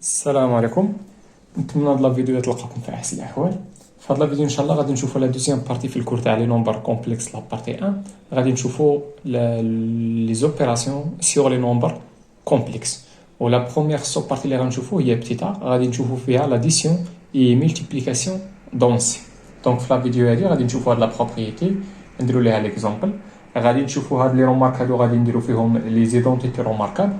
السلام عليكم. نتمنى هاد لا فيديو تلقاكم في احسن الاحوال. في هاد لا فيديو ان شاء الله غادي نشوفوا لا دوزيام بارتي في الكور تاع لي نومبر كومبلكس لا بارتي 1. غادي نشوفوا لي زوبيراسيون سيغ لي نومبر كومبلكس. ولا بروميير سو بارتي اللي غنشوفوا هي بتيتا، غادي نشوفوا فيها لاديسيون اي مولتيبليكاسيون دونسي. دونك في لا فيديو هادي غادي نشوفوا هاد لا بروبريتي، نديروا ليها ليكزامبل. غادي نشوفوا هاد لي رومارك هادو غادي نديروا فيهم لي زيدونتيتي روماركابل،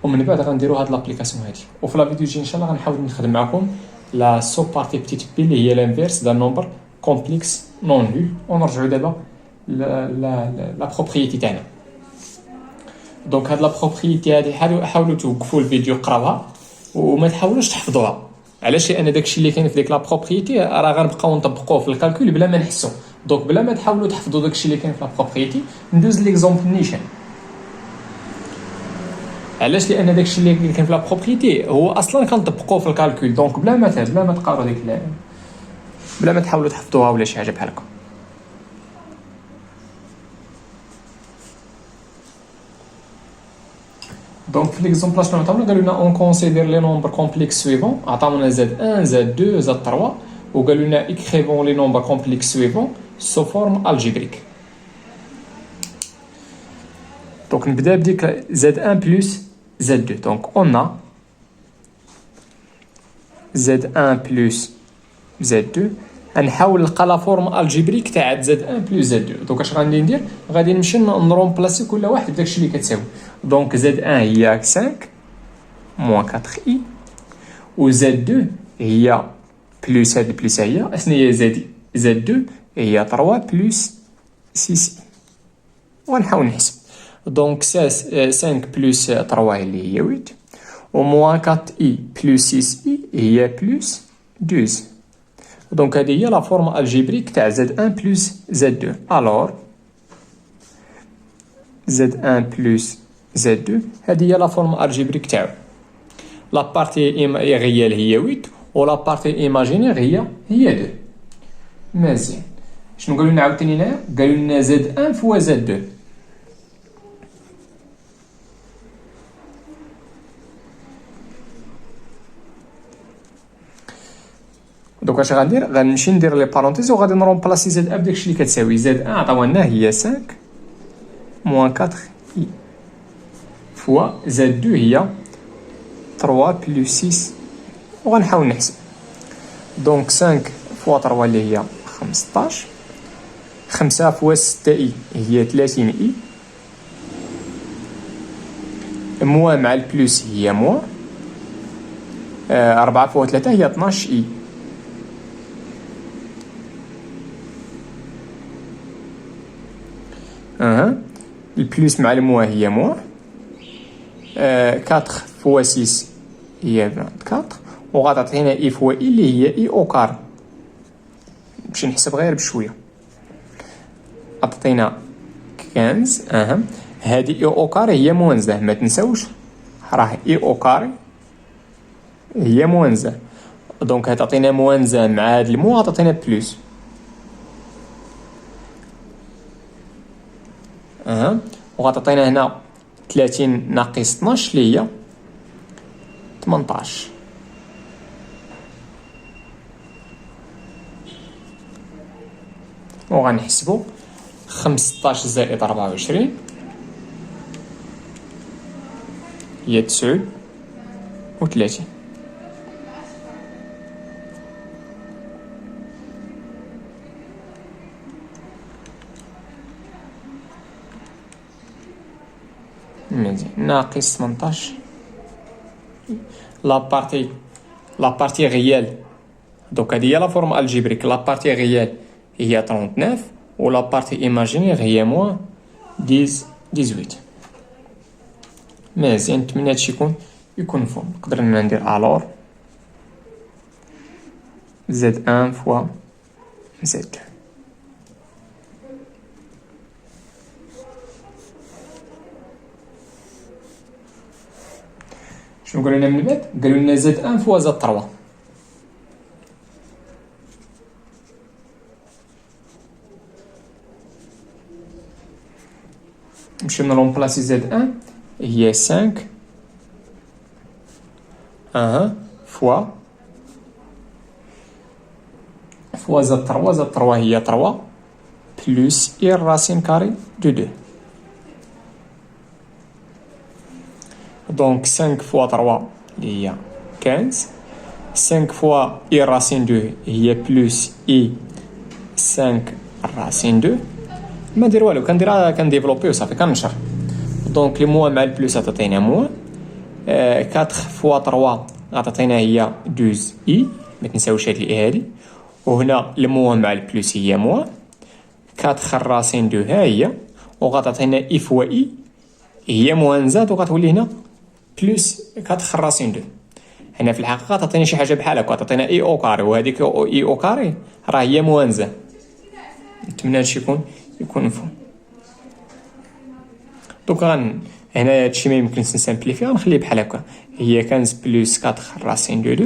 ومن بعد غنديروا هاد لابليكاسيون هادي. وفي لا فيديو جي ان شاء الله غنحاول نخدم معكم لا سو بارتي بتيت بي اللي هي لانفيرس دان نومبر كومبلكس نون نول. ونرجعوا دابا لا بروبريتي تاعنا. دونك هاد لا بروبريتي هادي حاولوا توقفوا الفيديو قراوها وما تحاولوش تحفظوها. علاش؟ لان داكشي اللي كاين في ديك لا بروبريتي راه غنبقاو نطبقوه في الكالكول بلا ما نحسو. دونك بلا ما تحاولوا تحفظوا داكشي اللي كاين في لا بروبريتي، ندوز ليكزومبل نيشان. علاش؟ لان داكشي اللي كاين في لا بروبريتي هو اصلا كنطبقوه في الكالكول. دونك بلا ما تقراو ديك بلا ما تحاولوا تحفظوها ولا شي حاجه بحال هكا. دونك في ليكزومبل شنو عطاونا؟ قالوا لنا اون كونسيدير لي نومبر كومبلكس سويفون. عطاونا زاد 1 زاد 2 زاد 3، وقالوا لنا اكريفون لي نومبر كومبلكس سويفون سو فورم الجبريك. دونك نبدا بديك زاد 1 بلس زاد 2. دونك اون ا زاد 1 بلس زاد 2. غنحاول نلقى لا فورم الجبريك تاع زاد 1 بلس زاد 2. دونك اش غادي ندير؟ غادي نمشي نرومبلاسي كل واحد بداكشي اللي كتساوي. دونك زاد 1 هي 5 موان 4 اي، و زاد 2 هي بلس هاد البلس هي اشنا هي زاد 2 هي 3 بلس 6 اي. ونحاول نحسب. دونك 5 بلس 3 اللي هي 8، و موان 4 اي بلس 6 اي هي بلس 12. دونك هذه هي لا فورم الجبريك تاع زاد 1 بلس زاد 2. الوغ زاد 1 بلس زاد 2 هذه هي لا فورم الجبريك تاعو. لا بارتي ريال هي 8 و لا بارتي ايماجينير هي 2. مزيان. شنو قالوا لنا عاوتاني هنايا؟ قالوا لنا زاد 1 فوا زاد 2. دوك اش غندير؟ غنمشي ندير لي بارونتيز وغادي نرومبلاسي زاد 1 بداكشي اللي كتساوي زاد 1 عطاونا هي 5 موان 4 اي فوا زاد 2 هي 3 بلس 6. وغنحاول نحسب. دونك 5 فوا 3 اللي هي 15، 5 فوا 6 اي هي 30 اي، موان مع البلس هي موان، 4 فوا 3 هي 12 اي. البلس مع الموان هي موان، 4 فوا 6 هي 24، وغتعطينا اي فوا اي اللي هي اي او كار. نمشي نحسب غير بشويه. عطينا 15. هذه اي او كاري هي موانزه، ما تنساوش راه اي او كاري هي موانزه. دونك تعطينا موانزه مع هاد المو تعطينا بلس. وغتعطينا هنا 30 ناقص 12 اللي هي 18. وغنحسبو 15 زائد 24 هي 39. مزيان. ناقص 18 لا بارتي ريال. دونك هذه هي لا فورم الجبريك. لا بارتي ريال هي 39 و لا بارتي ايماجينير هي موان 18. مزيان. نتمنى هادشي يكون مفهوم. نقدر ندير الور زاد 1 فوا زاد 2. شنو قالوا لنا من بعد؟ قالوا لنا زاد 1 فوا زاد 3. نمشيو نرومبلاسي زاد 1 هي 5 1 فوا زائد 3 زائد 3 هي 3 بلس اي الراسين كاري دو 2. دونك 5 فوا 3 اللي هي 15. 5 فوا اي الراسين 2 هي بلس اي 5 الراسين 2. ما ندير والو، كنديفلوبي وصافي كنشر. دونك لي موان مع البلوس عطاتينا موان. 4 فوا 3 عطاتينا هي 12 اي، ما تنساوش هاد الاي هادي. وهنا الموان مع البلوس هي موان. 4 الراسين 2 ها هي، وغتعطينا اي فوا اي هي موان زاد، وغتولي هنا بلس 4 الراسين 2. هنا في الحقيقه تعطينا شي حاجه بحال هكا، تعطينا اي او كاري، وهذيك اي او كاري راه هي موان زاد. نتمنى هادشي يكون مفهوم. دوك هنا هادشي ما يمكنش نسامبليفي، غنخليه بحال هكا. هي 15 بلس 4 راسين 2،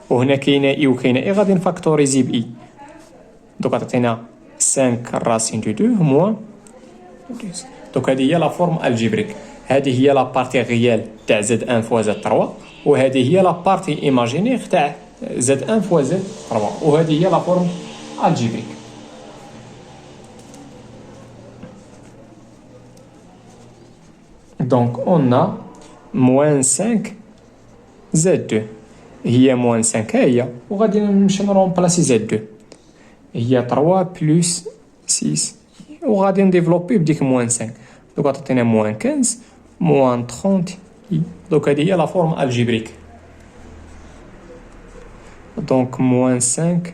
وهنا كاينه اي وكاينه اي، غادي نفاكتوريزي ب اي. دوك عطينا 5 راسين 2 موان 12. دوك هذه هي لا فورم الجبريك. هذه هي لا بارتي ريال تاع زد 1 فوا زد 3، وهذه هي لا بارتي ايماجينير تاع زد 1 فوا زد 3، وهذه هي لا فورم الجبريك. Donc on a moins 5 Z2 هي moins 5 هي، وغادي نمشي نرومبلاسي Z2 هي 3 بلس 6، وغادي نديفلوبي بديك moins 5. دوك غتعطينا moins 15 moins 30. دوك هذه هي لا فورم الجبريك. دونك moins 5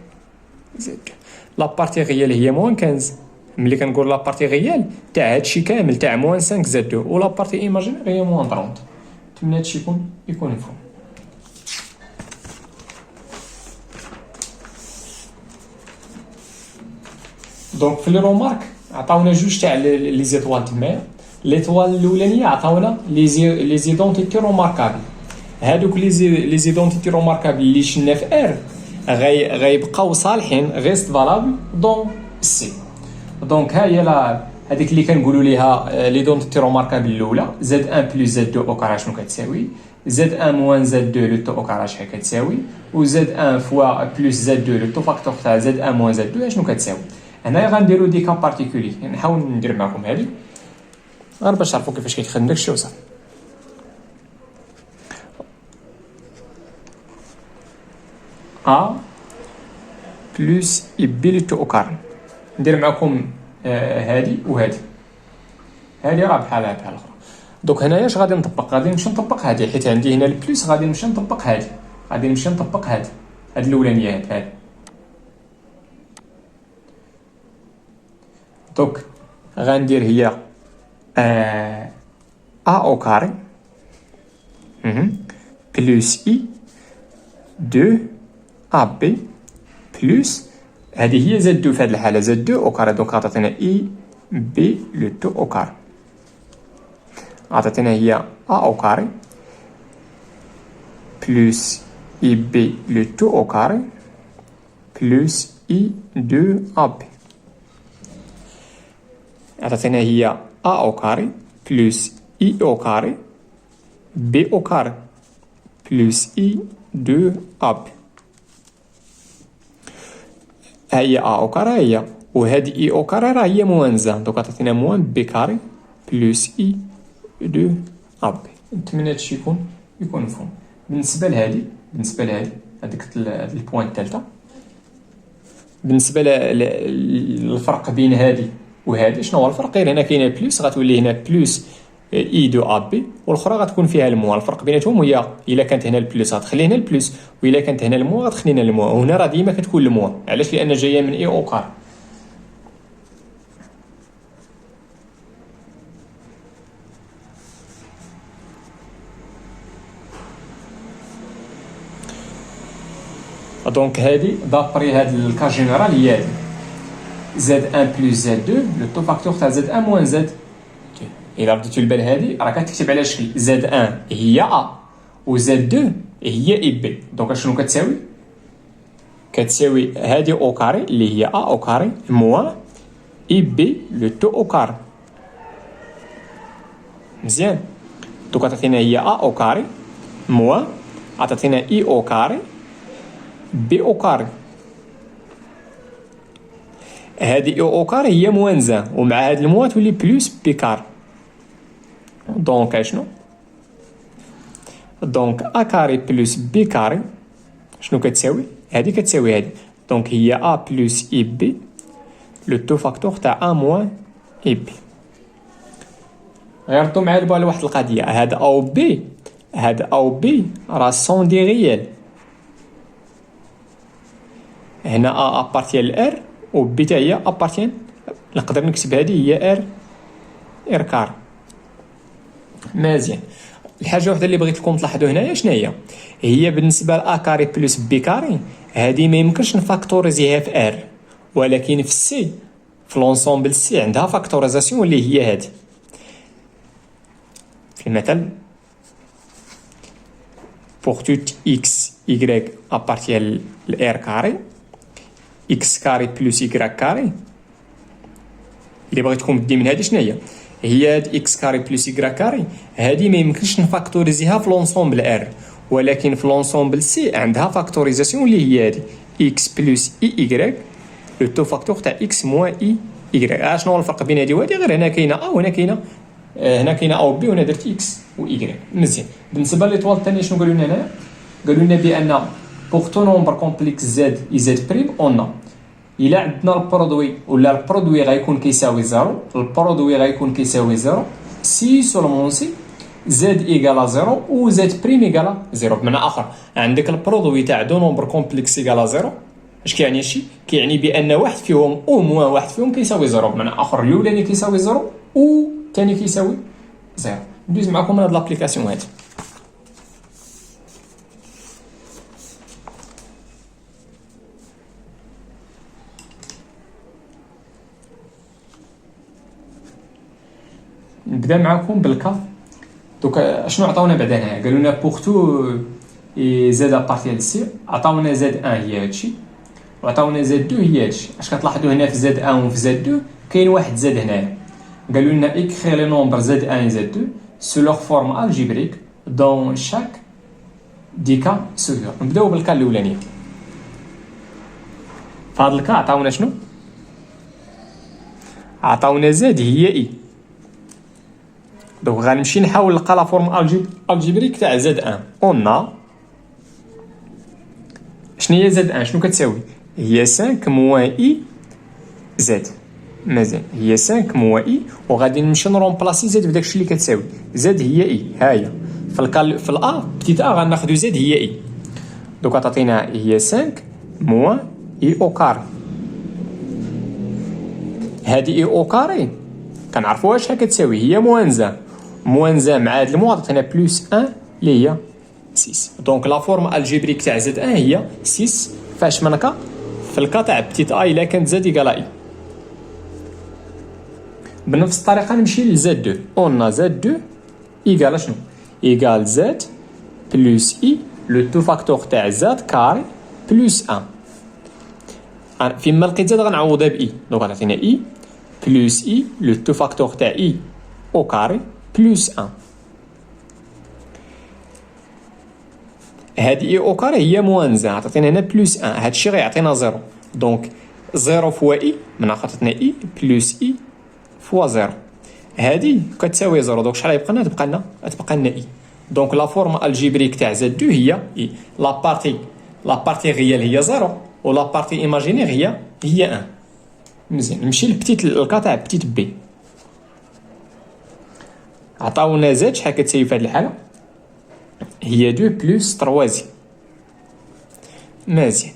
Z2 لا بارتي ريال هي moins 15. ملي كنقول لا بارتي ريال تاع هادشي كامل تاع موان 5 زائد 2، ولا بارتي ايماجينير هي موان 30. نتمنى هادشي يكون مفهوم. دونك في لي رومارك عطاونا جوج تاع لي زيتوال تمايا. ليطوال الاولانيه عطاونا لي زيدونتيتي روماركابل. هادوك لي زيدونتيتي روماركابل اللي شلنا في ار غيبقاو صالحين غيست فالابل دون سي. دونك ها هي هذيك اللي كنقولوا ليها لي دونتيتي روماركابل الاولى، زد 1 بلس زد 2 او كارا شنو كتساوي، زد 1 موان زد 2 لو تو او كارا شحال كتساوي، وزد 1 فوا بلس زد 2 لو تو فاكتور تاع زد 1 موان زد 2 شنو كتساوي. هنايا غنديروا دي كا بارتيكولي، نحاول ندير معكم هذه غير باش تعرفوا كيفاش كيتخدم داكشي وصافي. ا بلس بي لو تو او كارا. ندير معكم هادي وهادي، هادي راه بحالها بحال الاخرى. دوك هنايا اش غادي نطبق، غادي نمشي نطبق هادي حيت عندي هنا البلس، غادي نمشي نطبق هادي، غادي نمشي نطبق هادي الاولانيه هادي. دوك غندير هي ا او كاري بلس اي 2 ا بي بلس هذه هي زد 2 في هذه الحاله زد 2 او كاري. دونك عطاتنا اي بي لو تو او كاري، عطاتنا هي ا او كاري بلس اي بي لو تو او كاري بلس اي 2 ا بي. عطاتنا هي ا او كاري بلس اي او كاري بي او كاري بلس اي 2 ا بي. هي ا او كاري هي، وهذه اي او كاري راه هي موان زان. دونك عطاتنا موان بي كاري بلس اي 2 ا بي. نتمنى هادشي يكون مفهوم. بالنسبه لهادي هذيك البوان الثالثه، بالنسبه للفرق بين هادي وهادي شنو هو الفرق؟ غير هنا كاينه بلس، غتولي هنا بلس اي 2 ا بي، والاخرى غتكون فيها المو. الفرق بيناتهم هي الا كانت هنا البلس غتخلي هنا البلس، والا كانت هنا المو غتخلي هنا المو. وهنا راه ديما كتكون المو، علاش؟ لان جايه من اي او كار. دونك هادي دابري هاد الكا جينيرال هي هادي زد 1 بلس زد 2 لو تو فاكتور تاع زد 1 موان زد 2. الا رديتو البال هادي راه كتكتب على شكل زد 1 هي ا وزد 2 هي اي بي. دونك شنو كتساوي هادي او كاري اللي هي ا او كاري موان اي بي لو تو او كاري. مزيان. دونك عطاتينا هي ا او كاري موان عطاتينا اي او كاري بي او كاري. هذه اي او كاري هي موان زان، ومع هاد الموا تولي بلوس بي كاري. دونك اشنو؟ دونك ا كاري بلوس بي كاري شنو كتساوي؟ هذه كتساوي هذه. دونك هي ا بلوس اي بي لو تو فاكتور تاع ا موان اي بي. غير ردو معايا على واحد القضيه، هاد او بي، هاد او بي راه سون دي ريال. هنا ا ابارتيان لار و بي تا هي ابارتيان، نقدر نكتب هذه هي ار ار كار. مزيان. الحاجه وحده اللي بغيت لكم تلاحظوا هنايا شنو هي؟ هي بالنسبه ل ا كاري بلس بي كاري هذه ما يمكنش نفاكتوريزيها في ار، ولكن في سي في لونسومبل سي عندها فاكتوريزاسيون اللي هي هذه. في المثل pour tout x y appartient à r carré x carré plus y carré. اللي بغيتكم بدي من هذه شنو هي هاد x carré plus y carré هذه ما يمكنش نفاكتوريزيها في لونسومبل r، ولكن في لونسومبل سي عندها فاكتوريزاسيون اللي هي هذه x plus y لو تو فاكتور تاع x moins y. شنو هو الفرق بين هذه وهذه؟ غير هنا كاينه ا وهنا كاينه هنا كاينه ا و بي وهنا درت اكس و اي. مزيان. بالنسبه للطوال الثانيه شنو قالوا لنا هنا؟ قالوا لنا بان بوغ تو نومبر كومبلكس زد اي زد بريم اون الا عندنا البرودوي ولا البرودوي غيكون كيساوي زيرو، البرودوي غيكون كيساوي زيرو سي سولمون سي زد ايكالا زيرو و زد بريم ايكالا زيرو. بمعنى اخر عندك البرودوي تاع دو نومبر كومبلكس ايكالا زيرو. اش كيعني هادشي؟ كيعني بان واحد فيهم او موان واحد فيهم كيساوي زيرو. بمعنى اخر الاولاني كيساوي زيرو و الثاني كيساوي زيرو. ندوز معكم من هاد لابليكاسيون هادي. نبدا معكم بالكا. دوكا شنو عطاونا بعدا هنايا؟ قالوا لنا بوغ تو زد ابارتيال سي عطاونا زد 1 هي هادشي وعطاونا زد 2 هي هادشي. اش كتلاحظوا هنا في زد 1 وفي زد 2 كاين واحد زد هنايا. قالوا لنا écrire les nombres z1 et z2 sous leur forme algébrique dans chaque des cas suivants. نبداو بالكا الاولانيه. في هذا الكا عطاونا شنو؟ عطاونا زد هي اي. دونك غنمشي نحاول نلقى لا فورم الجبريك تاع زد 1. اون شنو هي زد 1؟ شنو كتساوي؟ هي 5 موان اي زد. مزيان. هي 5 موان اي وغادي نمشي نرومبلاسي زد بداك الشيء اللي كتساوي. زد هي اي هاهي. في الا بتيت ا غناخذوا زد هي اي. دوكا تعطينا هي 5 موان اي او كاري. هذه اي او كاري كنعرفوا واش كتساوي، هي موان زان. موان زان مع هاد الموا عطينا بلس 1 اللي هي 6. دونك لا فورم الجبريك تاع زد 1 هي 6 فاش من كا في الكا تاع بتيت ا الا كانت زد ايكالا اي. بنفس الطريقه نمشي لزد 2. اون زد 2 ايكال شنو؟ ايكال زد بلس اي لو تو فاكتور تاع زد كاري بلس 1. فيما لقيت زد غنعوضها باي. دونك غتعطينا اي بلس اي لو تو فاكتور تاع اي او كاري بلس 1. هاد اي او كاري هي موان زان عطاتينا هنا بلس 1. هادشي غيعطينا زيرو. دونك زيرو فوا اي من عطاتنا اي بلس اي فوا زيرو. هادي كتساوي زيرو. دونك شحال غيبقى لنا؟ تبقى لنا اي. دونك لا فورم الجبريك تاع زد 2 هي اي. لا بارتي ريال هي زيرو و لا بارتي ايماجينير هي 1. مزيان. نمشي لبتيت الكا تاع بتيت بي. عطاونا زد شحال كتساوي في هاد الحاله؟ هي 2 بلس 3. مزيان.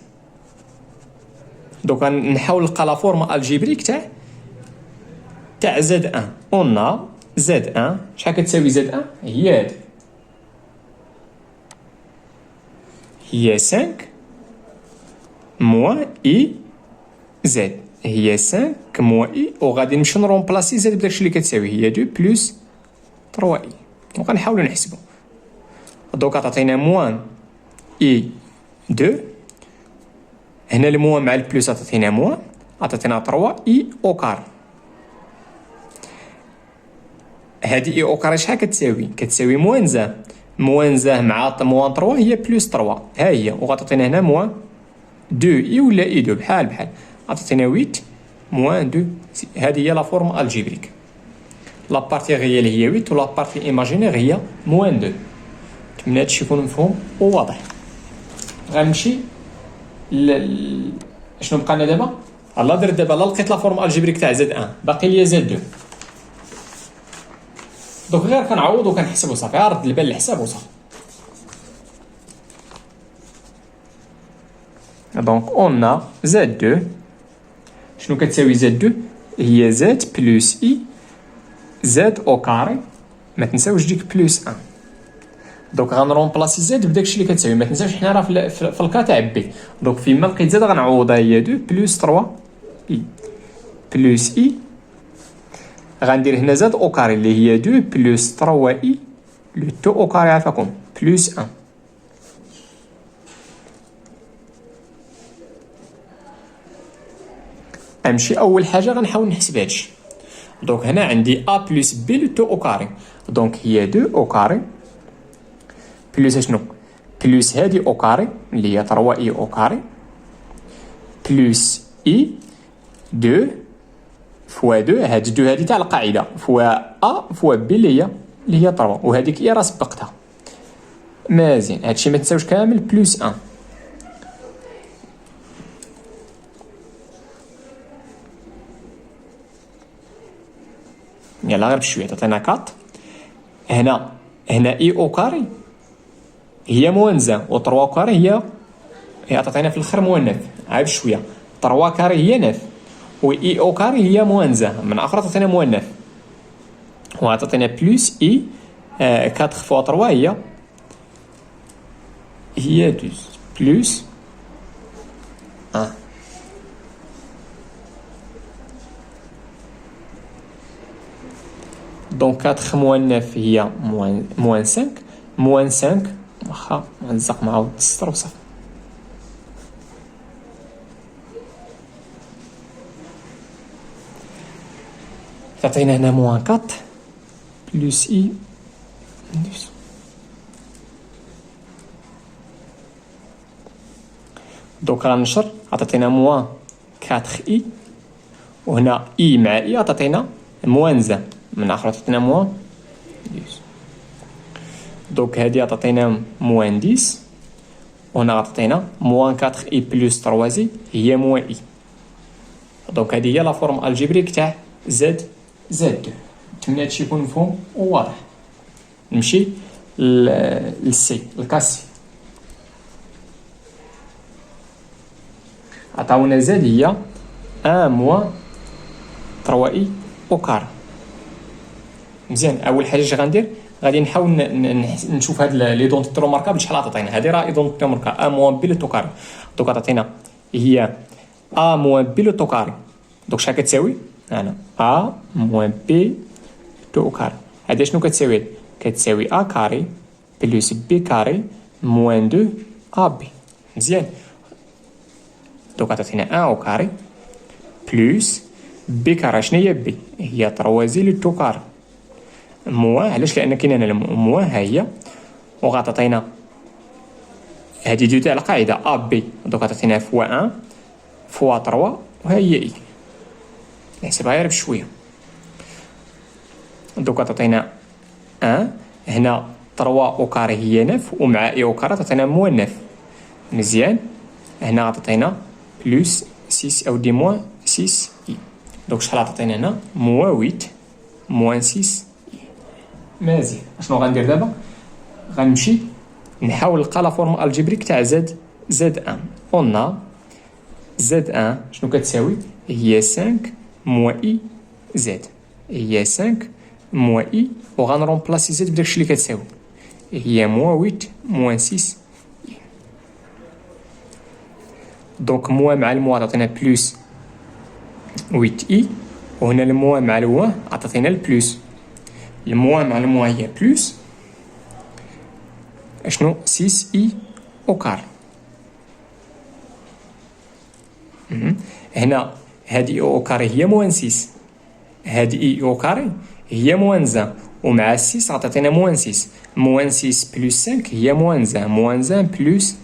دونك نحاول نلقى لا فورم الجبريك تاع زد 1. اون زد 1 شحال كتساوي زد 1؟ هي هادي. هي 5 موان اي زد. هي 5 موان اي وغادي نمشي نرومبلاسي زد بداكشي اللي كتساوي هي 2 بلس 3 اي. وغنحاولوا نحسبوا. دوكا تعطينا موان اي 2. هنا الموان مع البلس عطاتينا موان عطاتينا 3 اي او كار. هادي اي او كاري شحال كتساوي؟ كتساوي موان زان موان زاه مع موان 3 هي بلس 3. ها هي وغتعطينا هنا موان 2 اي ولا اي 2 بحال عطيتينا 8 موان 2. هذه هي لا فورم الجبريك. لا بارتي ريال هي 8 ولا بارتي ايماجينير هي موان 2. نتمنى هادشي يكون مفهوم وواضح. غنمشي شنو بقى لنا دابا؟ الله درت دابا لا لقيت لا فورم الجبريك تاع زد 1 باقي ليا زد 2. دوك غير كنعوض وكنحسب وصافي. رد البال الحساب وصافي. دونك اون زد 2 شنو كتساوي زد 2 هي زد بلس اي زد او كاري. ما تنساوش ديك بلس 1. دونك غنرومبلاسي زد بداكشي اللي كتساوي. ما تنساوش حنا راه في الكا تاع بي. دونك فيما لقيت زد غنعوضها هي 2 بلس 3 اي بلس اي. غندير هنا زد او كاري اللي هي 2 بلس 3 اي لو تو او كاري عافاكم بلس 1. امشي اول حاجه غنحاول نحسب هادشي. دونك هنا عندي ا بلس بي لو تو او كاري. دونك هي 2 او كاري بلس شنو بلس هادي او كاري اللي هي 3 اي او كاري بلس اي 2 فوا 2. هاد 2 هادي تاع القاعده فوا ا فوا بي اللي هي 3 وهذيك اي راه سبقتها. مزيان هادشي ما تنساوش كامل بلس 1. يلا غير بشويه تعطينا 4. هنا اي او كاري هي موان زان و 3 كاري هي عطاتينا في الاخر موان 9. عاد بشويه 3 كاري هي 9 و اي او كاري هي موان زان من اخر عطاتينا موان 9 وعطاتينا بلس اي 4 فوا 3 هي 12 بلس 1. دونك 4 موان 9 هي موان 5 موان 5 واخا نلزق معاود السطر وصافي. تعطينا هنا موان 4 بلس اي 12. دونك غنشر عطاتينا موان 4 اي وهنا اي مع اي عطاتينا موان زان من اخر عطاتينا موان 10. دونك هادي عطاتينا موان 10 وهنا عطاتينا موان 4 اي بلس 3 زي هي موان اي. دونك هادي هي لا فورم الجبريك تاع زد 2. نتمنى هادشي يكون مفهوم وواضح. نمشي للسي الكاسي. عطاونا زد هي 1 موان 3 اي او كار. مزيان اول حاجه اش غندير غادي نحاول نشوف هاد لي دونتيتي ماركابل شحال عطاتينا. هادي راه ايدونتيتي ماركابل ا موان بي لو تو كاري. دونك عطاتينا هي ا موان بي لو تو كاري. دونك شحال كتساوي هنا ا موان بي تو كاري. هادي شنو كتساوي؟ كتساوي ا كاري بلس بي كاري موان 2 ا بي. مزيان دونك عطاتينا 1 او كاري بلس بي كاري. شنو هي بي؟ هي 3 زي لو تو كاري موان. علاش؟ لان كاين هنا موان ها هي وغتعطينا هادي 2 تاع القاعده ا بي. دونك عطاتينا فوا 1 فوا 3 وها هي اي. نحسبها غير بشويه. دونك عطاتينا 1 هنا 3 او كاري هي 9 ومع اي او كاري عطاتينا موان 9. مزيان هنا عطاتينا بلس 6 او دي موان 6 اي. دونك شحال عطاتينا هنا موان 8 موان 6. مزيان اشنو غندير دابا؟ غنمشي نحاول نلقى لا فورم الجبريك تاع زد 1. قلنا زد 1 شنو كتساوي؟ هي 5 موان اي زد هي 5 موان اي وغنرومبلاسي زد بداكشي اللي كتساوي هي موان 8 موان 6 اي. دونك موان مع الموان عطينا بلس 8 اي وهنا الموان مع الوان عطاتينا البلس. الموان مع الموان هي بلس اشنو 6 اي او كار. هنا هادي او كاري هي موان 6 هادي اي او كاري هي موان زان ومع 6 غتعطينا موان 6. موان 6 بلس 5 هي موان 1. موان 1 بلس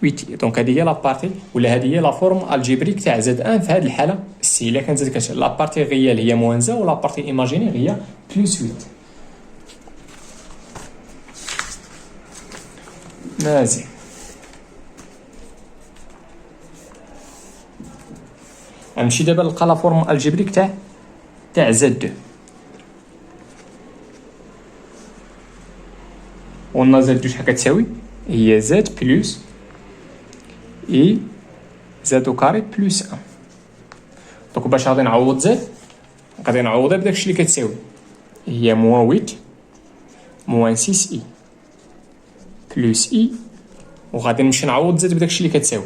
8. دونك هذه هي لابارتي ولا هذه هي لا فورم الجبريك تاع زد 1 في هذه الحاله سي. الا كانت زاد لابارتي ريال هي موان 1 ولا بارتي ايماجينير هي بلس 8. مزيان. غنمشي دابا نلقى لا فورم الجبريك تاع زد 2. قلنا زد 2 شحال كتساوي؟ هي زد بلس اي زد او كاري بلس 1. دونك باش غادي نعوض زد غادي نعوضها بداكشي اللي كتساوي هي موان 8 موان 6 اي بلس اي، وغادي نمشي نعوض زد بداكشي اللي كتساوي.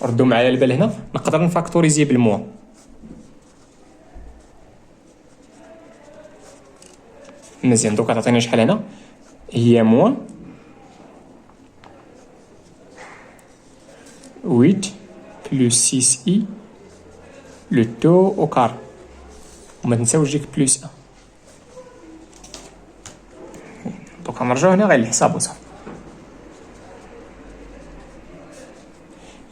ردوا معايا البال هنا، نقدر نفاكتوريزي بالموان. مزيان. دوك غتعطينا شحال هنا؟ هي موان 8 بلس 6 اي لو تو او كار، وما تنساوش ديك بلس 1. دوك غنرجعو هنا غير الحساب وصافي.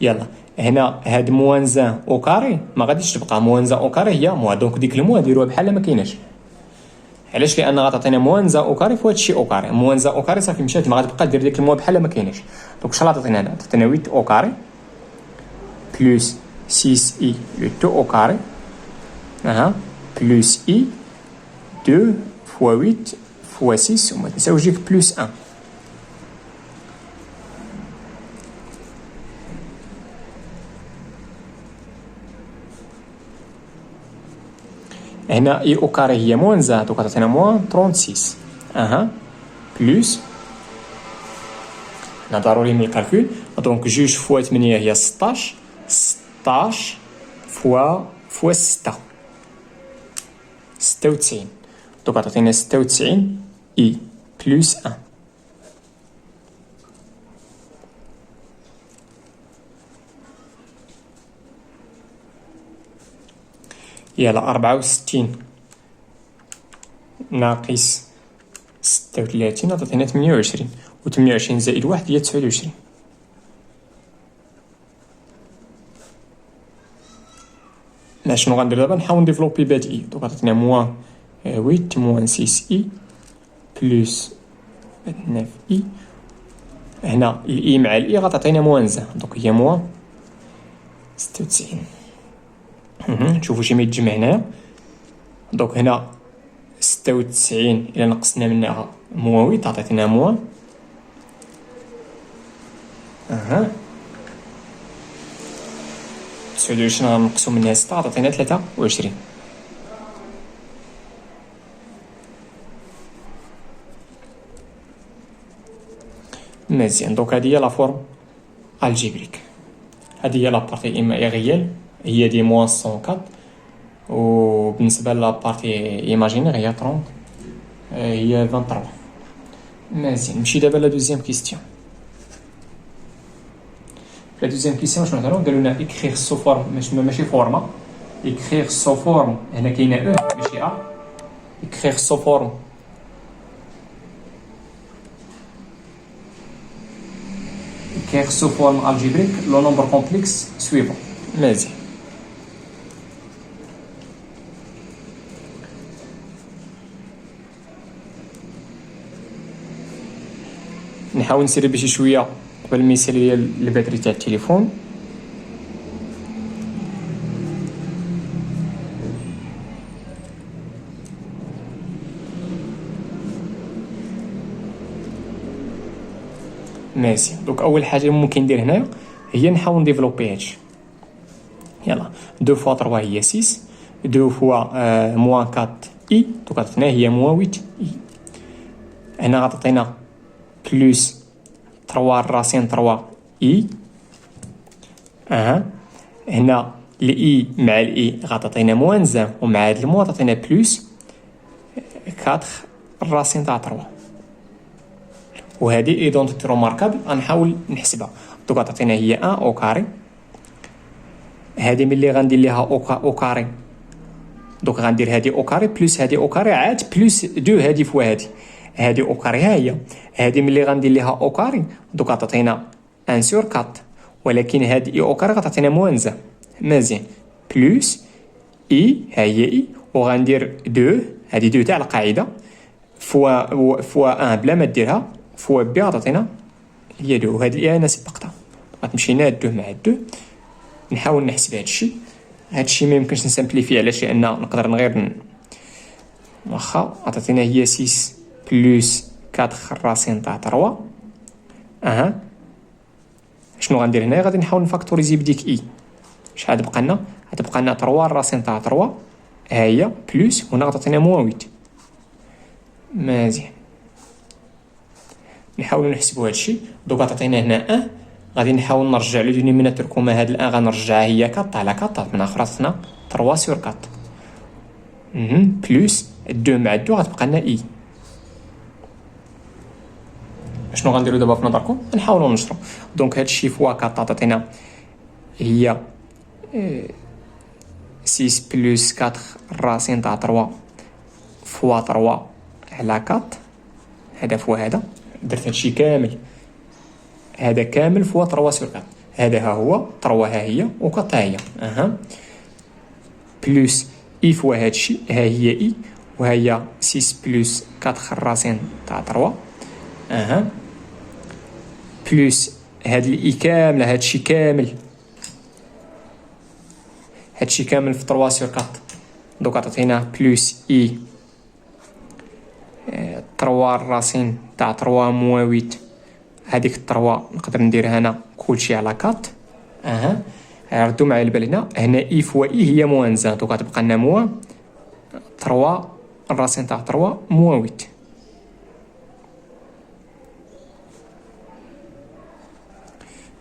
يلا هنا هاد موان 1 او كاري ما غاديش تبقى موان 1 او كاري هي موان، دونك ديك الموان ديروها بحال ما كايناش. علاش؟ لان غتعطينا موان 1 او كاري فهاد الشيء او كاري. موان 1 او كاري صافي مشات، ما غتبقى دير ديك الموان بحال ما كايناش. دونك شحال عطينا هنا؟ عطينا 8 او كاري بلس 6 اي لو تو او كاري بلس اي 2 فوا 8 فوا 6 وما تنساوش ديك بلس 1. هنا اي او كاري هي موان 1 دونك غتعطينا موان 36 بلس هنا ضروري من الكالكول. دونك 2 فوا 8 هي 16 16 فوا 6 96. دونك غتعطينا 96 اي بلس 1. يلا 64 ناقص 36 غتعطينا 28 و 28 زائد 1 هي 29. شنو غندير دابا؟ نحاول نديفلوبي بهاد اي. دونك غتعطينا موان 8 موان 6 اي بلس 9 اي. هنا الاي مع الاي غتعطينا موان 1 دونك هي موان 96. نشوفوا شي ما يتجمع هنايا. دونك هنا 96 الا نقصنا منها موان 8 عطيتنا موان 29 غنقصو منها 6 عطيتنا 23. مزيان. دونك هادي هي لا فورم الجبريك. هادي هي لابارتي ريال هي دي موان 104، وبالنسبه لابارتي ايماجينير هي 30 هي 23. مزيان. نمشي دابا لا دوزيام كيستيون. لا دوزيام كيستيون شنو قالوا؟ قالوا لنا اكريغ سو فورم ماشي فورما. اكريغ سو فورم هنا كاينه او ماشي ا. اكريغ سو فورم écrire sous forme algébrique le nombre complexe suivant. مزيان. نحاول نسير بشي شويه قبل ما يسالي ليا الباتري تاع التليفون. مزيان. دوك اول حاجه ممكن ندير هنايا هي نحاول نديفلوبي هادشي. يلا 2 فوا 3 هي 6 2 فوا موان 4 اي دوك عطينا هي موان 8 اي. هنا غتعطينا بلس 3 راسين 3 اي. هنا الاي مع الاي غتعطينا موان 1 ومع هاد الموان تعطينا بلس 4 راسين تاع 3. وهذه ايدونتيتي روماركابل غنحاول نحسبها. دوك غتعطينا هي 1 او كاري. هذه ملي غندير ليها او كاري دوك غندير هادي او كاري بلس هادي او كاري عاد بلس 2 هادي فوا هادي او كاري. ها هي هادي ملي غندير ليها او كاري دوك غتعطينا 1 سور 4، ولكن هادي اي او كاري غتعطينا موان 1. مزيان بلس اي ها هي اي، وغندير 2 هادي 2 تاع القاعده فوا 1 بلا ما ديرها فوا بي غتعطينا هي 2. وهاد الاي انا سبقتها غتمشي لنا 2 مع 2. نحاول نحسب هادشي ما يمكنش نسامبليفي، علاش؟ لان نقدر غير واخا عطاتينا هي 6 بلس 4 راسين تاع 3. اها شنو غندير هنايا؟ غادي نحاول نفاكتوريزي بديك اي. شحال بقى لنا؟ غتبقى لنا 3 راسين تاع 3 ها هي بلس هنا غتعطينا موان 8. مزيان نحاولوا نحسبوا هادشي. دوك غتعطينا هنا غادي نحاول نرجع لو دينيميناتور كوما هاد الان غنرجعها هي 4 على 4 من اخر عطاتنا 3 سور 4 بلس 2 مع 2 غتبقى لنا اي. شنو غنديروا دابا في نظركم؟ نحاولوا نشرو. دونك هادشي فوا 4 تعطينا هي 6 بلس 4 راسين تاع 3 فوا 3 على 4. هذا فوا هذا درت هادشي كامل، هذا كامل فوا 3 سور 4. هذا ها هو 3 ها هي و 4 ها هي. بلس اي فوا هادشي ها هي اي، وها هي 6 بلس 4 راسين تاع 3 بلس هاد الاي كامله هادشي كامل في 3 سور 4. دوك عطينا بلس اي 3 راسين تاع 3 موان 8. هذيك 3 نقدر نديرها هنا كلشي على 4. ردوا معايا البال هنا اي فوا اي هي موان 1. دوك غتبقى لنا موان 3 راسين تاع 3 موان 8.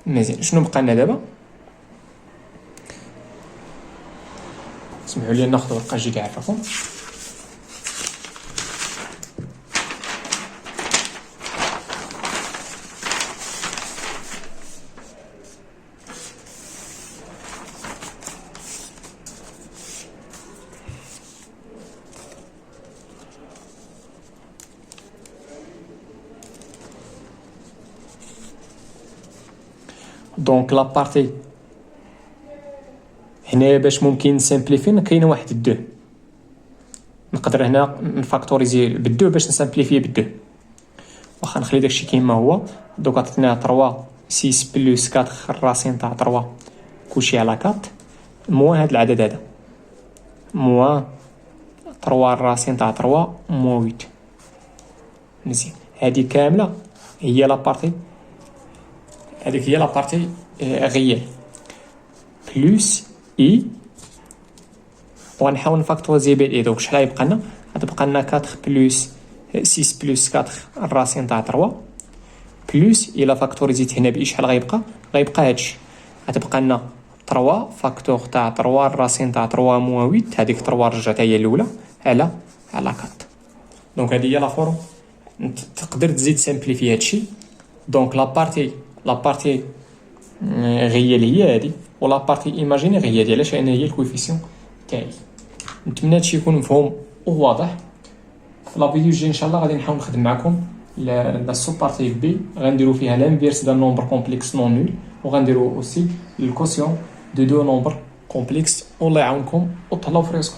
مزيان شنو بقى لنا دابا؟ اسمحوا لي ناخذ ورقه جديده عافاكم. دونك لابارتي هنا باش ممكن نسامبليفي كاينه واحد 2. نقدر هنا نفاكتوريزي بال2 باش نسامبليفي بال2. واخا نخلي داكشي كيما هو. دوك عطينا 3 6 بلس 4 راسين تاع 3 كلشي على 4 موان هاد العدد هذا موان 3 راسين تاع 3 موان 8. مزيان هادي كامله هي لابارتي، هذيك هي لابارتي غيال بلس اي، ونحاول نفاكتوريزي بالاي. دوك شحال يبقى لنا؟ غتبقى لنا 4 بلس 6 بلس 4 الراسين تاع 3 بلس الا فاكتوريزيت هنا باي شحال غيبقى هادشي. غتبقى لنا 3 فاكتور تاع 3 الراسين تاع 3 موان 8. هذيك 3 رجعتها هي الاولى على 4. دونك هذه هي لا فورم. تقدر تزيد سامبليفي هادشي. دونك لابارتي غيال هي هادي، ولا بارتي ايماجينير هي ديال علاش؟ لان هي الكويفيسيون تاعي. نتمنى هادشي يكون مفهوم وواضح. في لا فيديو الجاي ان شاء الله غادي نحاول نخدم معكم لا سو بارتي بي، غنديرو فيها لانفيرس دان نومبر كومبلكس نون نول، وغنديرو اوسي الكوسيون دو نومبر كومبلكس. والله يعاونكم وتهلاو في راسكم.